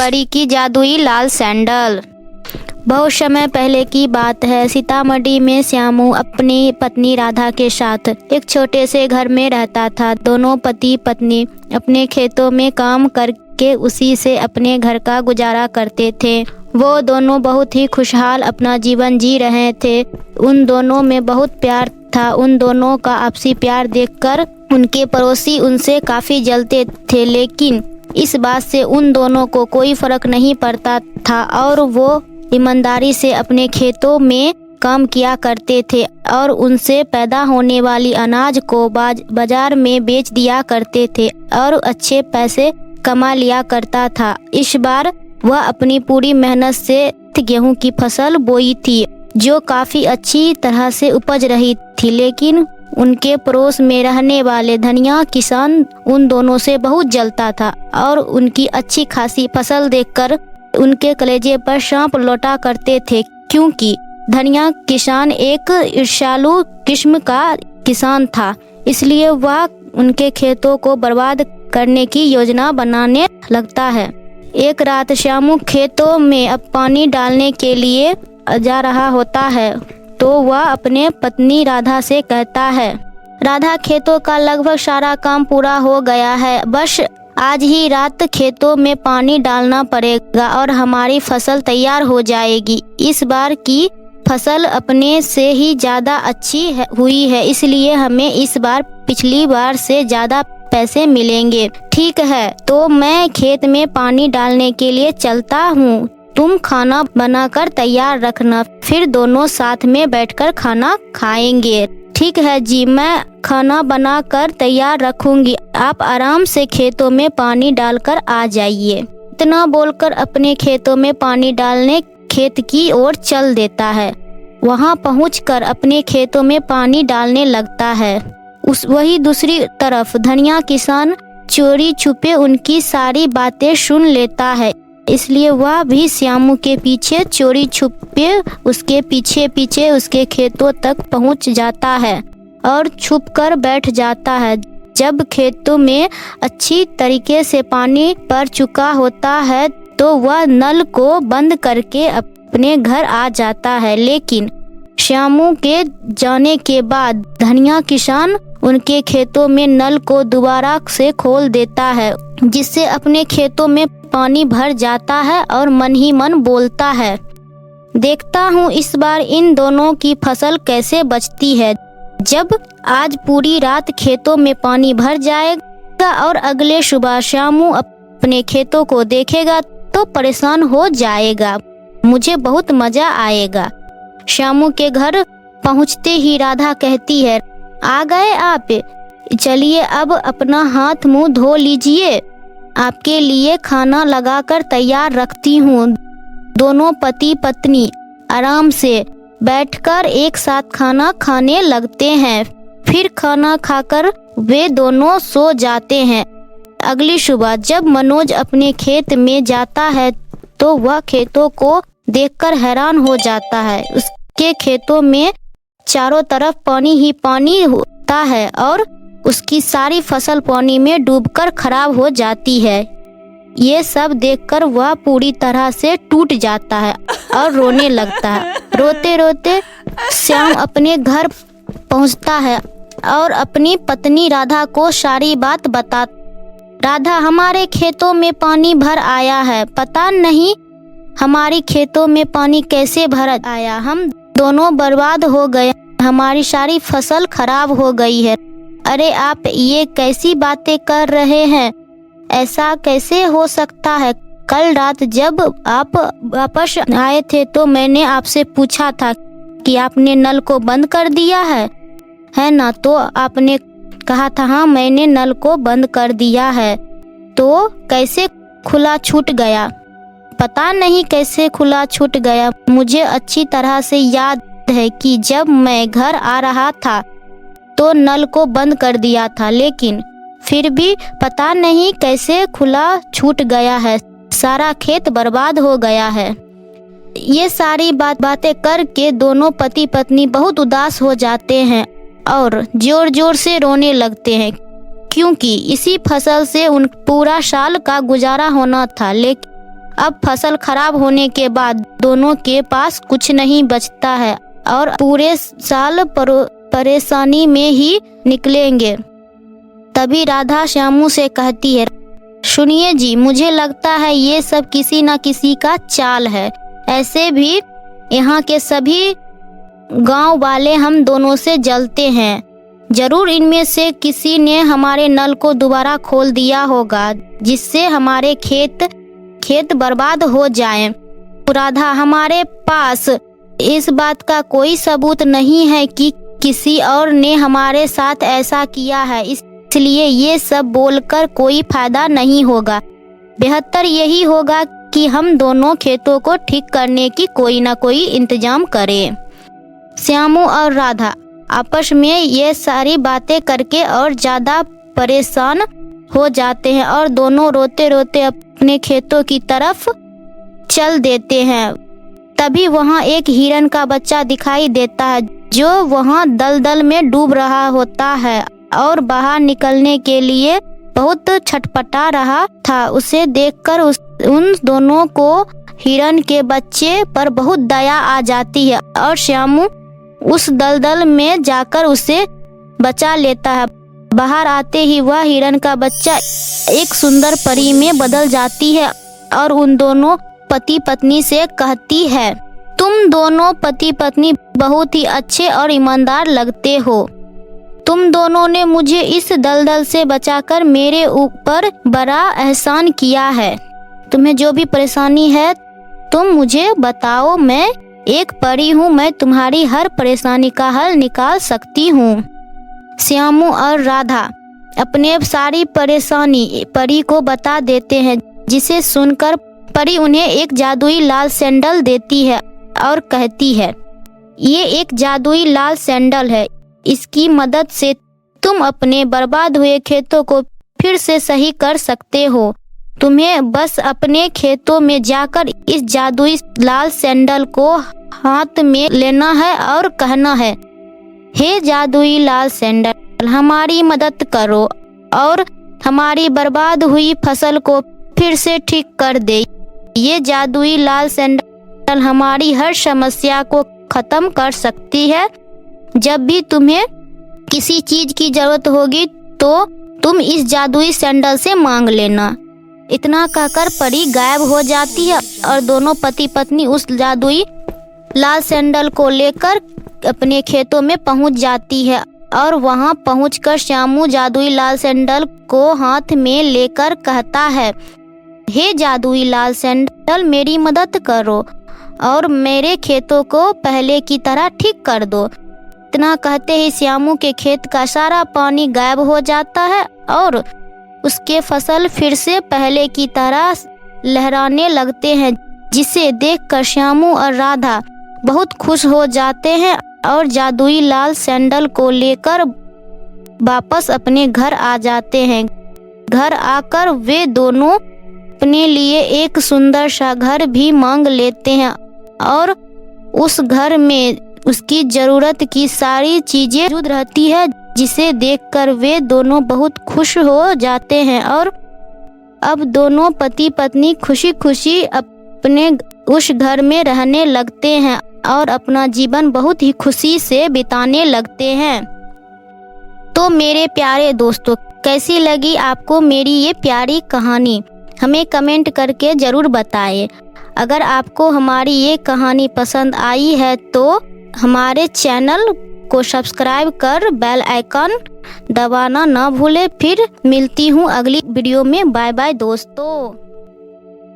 परी की जादुई लाल सैंडल। बहुत समय पहले की बात है। सीतामढ़ी में श्यामू अपनी पत्नी राधा के साथ एक छोटे से घर में रहता था। दोनों पति पत्नी अपने खेतों में काम करके उसी से अपने घर का गुजारा करते थे। वो दोनों बहुत ही खुशहाल अपना जीवन जी रहे थे। उन दोनों में बहुत प्यार था। उन दोनों का आपसी प्यार देखकर उनके पड़ोसी उनसे काफी जलते थे, लेकिन इस बात से उन दोनों को कोई फर्क नहीं पड़ता था और वो ईमानदारी से अपने खेतों में काम किया करते थे और उनसे पैदा होने वाली अनाज को बाजार में बेच दिया करते थे और अच्छे पैसे कमा लिया करता था। इस बार वह अपनी पूरी मेहनत से गेहूं की फसल बोई थी जो काफी अच्छी तरह से उपज रही थी, लेकिन उनके पड़ोस में रहने वाले धनिया किसान उन दोनों से बहुत जलता था और उनकी अच्छी खासी फसल देखकर उनके कलेजे पर सांप लौटा करते थे, क्योंकि धनिया किसान एक ईर्ष्यालु किस्म का किसान था। इसलिए वह उनके खेतों को बर्बाद करने की योजना बनाने लगता है। एक रात श्यामू खेतों में अब पानी डालने के लिए जा रहा होता है तो वह अपने पत्नी राधा से कहता है, राधा खेतों का लगभग सारा काम पूरा हो गया है, बस आज ही रात खेतों में पानी डालना पड़ेगा और हमारी फसल तैयार हो जाएगी। इस बार की फसल अपने से ही ज्यादा अच्छी हुई है, इसलिए हमें इस बार पिछली बार से ज्यादा पैसे मिलेंगे। ठीक है, तो मैं खेत में पानी डालने के लिए चलता हूँ, तुम खाना बनाकर तैयार रखना, फिर दोनों साथ में बैठकर खाना खाएंगे। ठीक है जी, मैं खाना बनाकर तैयार रखूंगी, आप आराम से खेतों में पानी डालकर आ जाइए। इतना बोलकर अपने खेतों में पानी डालने खेत की ओर चल देता है। वहां पहुंचकर अपने खेतों में पानी डालने लगता है। वही दूसरी तरफ धनिया किसान चोरी छुपे उनकी सारी बातें सुन लेता है, इसलिए वह भी श्यामू के पीछे चोरी छुपे उसके पीछे पीछे उसके खेतों तक पहुंच जाता है और छुप कर बैठ जाता है। जब खेतों में अच्छी तरीके से पानी पड़ चुका होता है तो वह नल को बंद करके अपने घर आ जाता है, लेकिन श्यामू के जाने के बाद धनिया किसान उनके खेतों में नल को दोबारा से खोल देता है, जिससे अपने खेतों में पानी भर जाता है और मन ही मन बोलता है, देखता हूँ इस बार इन दोनों की फसल कैसे बचती है। जब आज पूरी रात खेतों में पानी भर जाएगा और अगले सुबह श्यामू अपने खेतों को देखेगा तो परेशान हो जाएगा, मुझे बहुत मजा आएगा। श्यामू के घर पहुँचते ही राधा कहती है, आ गए आप, चलिए अब अपना हाथ मुंह धो लीजिए, आपके लिए खाना लगाकर तैयार रखती हूँ। दोनों पति पत्नी आराम से बैठकर एक साथ खाना खाने लगते हैं। फिर खाना खाकर वे दोनों सो जाते हैं। अगली सुबह जब मनोज अपने खेत में जाता है तो वह खेतों को देखकर हैरान हो जाता है। उसके खेतों में चारों तरफ पानी ही पानी होता है और उसकी सारी फसल पानी में डूबकर खराब हो जाती है। ये सब देखकर वह पूरी तरह से टूट जाता है और रोने लगता है। रोते रोते श्याम अपने घर पहुंचता है और अपनी पत्नी राधा को सारी बात बता। राधा, हमारे खेतों में पानी भर आया है, पता नहीं हमारी खेतों में पानी कैसे भर आया, हम दोनों बर्बाद हो गए, हमारी सारी फसल खराब हो गई है। अरे आप ये कैसी बातें कर रहे हैं, ऐसा कैसे हो सकता है? कल रात जब आप वापस आए थे तो मैंने आपसे पूछा था कि आपने नल को बंद कर दिया है ना? तो आपने कहा था हाँ मैंने नल को बंद कर दिया है। तो कैसे खुला छूट गया? पता नहीं कैसे खुला छूट गया। मुझे अच्छी तरह से याद है कि जब मैं घर आ रहा था तो नल को बंद कर दिया था, लेकिन फिर भी पता नहीं कैसे खुला छूट गया है, सारा खेत बर्बाद हो गया है। ये सारी बातें करके दोनों पति पत्नी बहुत उदास हो जाते हैं और जोर जोर से रोने लगते हैं, क्योंकि इसी फसल से उन पूरा साल का गुजारा होना था। अब फसल खराब होने के बाद दोनों के पास कुछ नहीं बचता है और पूरे साल परेशानी में ही निकलेंगे। तभी राधा श्यामू से कहती है, सुनिए जी, मुझे लगता है ये सब किसी न किसी का चाल है। ऐसे भी यहाँ के सभी गांव वाले हम दोनों से जलते हैं। जरूर इनमें से किसी ने हमारे नल को दोबारा खोल दिया होगा, जिससे हमारे खेत बर्बाद हो जाएं। राधा, हमारे पास इस बात का कोई सबूत नहीं है कि किसी और ने हमारे साथ ऐसा किया है, इसलिए ये सब बोलकर कोई फायदा नहीं होगा। बेहतर यही होगा कि हम दोनों खेतों को ठीक करने की कोई ना कोई इंतजाम करें। श्यामू और राधा आपस में ये सारी बातें करके और ज्यादा परेशान हो जाते हैं और दोनों रोते रोते अपने खेतों की तरफ चल देते हैं। तभी वहाँ एक हिरन का बच्चा दिखाई देता है जो वहाँ दलदल में डूब रहा होता है और बाहर निकलने के लिए बहुत छटपटा रहा था। उसे देखकर उन दोनों को हिरन के बच्चे पर बहुत दया आ जाती है और श्यामू उस दलदल में जाकर उसे बचा लेता है। बाहर आते ही वह हिरन का बच्चा एक सुंदर परी में बदल जाती है और उन दोनों पति पत्नी से कहती है, तुम दोनों पति पत्नी बहुत ही अच्छे और ईमानदार लगते हो। तुम दोनों ने मुझे इस दलदल से बचाकर मेरे ऊपर बड़ा एहसान किया है। तुम्हें जो भी परेशानी है तुम मुझे बताओ, मैं एक परी हूँ, मैं तुम्हारी हर परेशानी का हल निकाल सकती हूँ। श्यामू और राधा अपने सारी परेशानी परी को बता देते हैं, जिसे सुनकर परी उन्हें एक जादुई लाल सैंडल देती है और कहती है, ये एक जादुई लाल सैंडल है, इसकी मदद से तुम अपने बर्बाद हुए खेतों को फिर से सही कर सकते हो। तुम्हें बस अपने खेतों में जाकर इस जादुई लाल सैंडल को हाथ में लेना है और कहना है, हे जादुई लाल सैंडल, हमारी मदद करो और हमारी बर्बाद हुई फसल को फिर से ठीक कर दे। ये जादुई लाल सैंडल हमारी हर समस्या को खत्म कर सकती है। जब भी तुम्हें किसी चीज की जरूरत होगी तो तुम इस जादुई सैंडल से मांग लेना। इतना कहकर परी गायब हो जाती है और दोनों पति पत्नी उस जादुई लाल सैंडल को लेकर अपने खेतों में पहुंच जाती है और वहां पहुंचकर श्यामू जादुई लाल सैंडल को हाथ में लेकर कहता है, हे जादुई लाल सैंडल, मेरी मदद करो और मेरे खेतों को पहले की तरह ठीक कर दो। इतना कहते ही श्यामू के खेत का सारा पानी गायब हो जाता है और उसके फसल फिर से पहले की तरह लहराने लगते हैं, जिसे देखकर श्यामू और राधा बहुत खुश हो जाते हैं और जादुई लाल सैंडल को लेकर वापस अपने घर आ जाते हैं। घर आकर वे दोनों अपने लिए एक सुंदर सा घर भी मांग लेते हैं और उस घर में उसकी जरूरत की सारी चीजें मौजूद रहती है, जिसे देखकर वे दोनों बहुत खुश हो जाते हैं और अब दोनों पति पत्नी खुशी खुशी अपने उस घर में रहने लगते हैं और अपना जीवन बहुत ही खुशी से बिताने लगते हैं। तो मेरे प्यारे दोस्तों, कैसी लगी आपको मेरी ये प्यारी कहानी? हमें कमेंट करके ज़रूर बताएं। अगर आपको हमारी ये कहानी पसंद आई है तो हमारे चैनल को सब्सक्राइब कर बेल आइकन दबाना ना भूलें। फिर मिलती हूँ अगली वीडियो में। बाय बाय दोस्तों।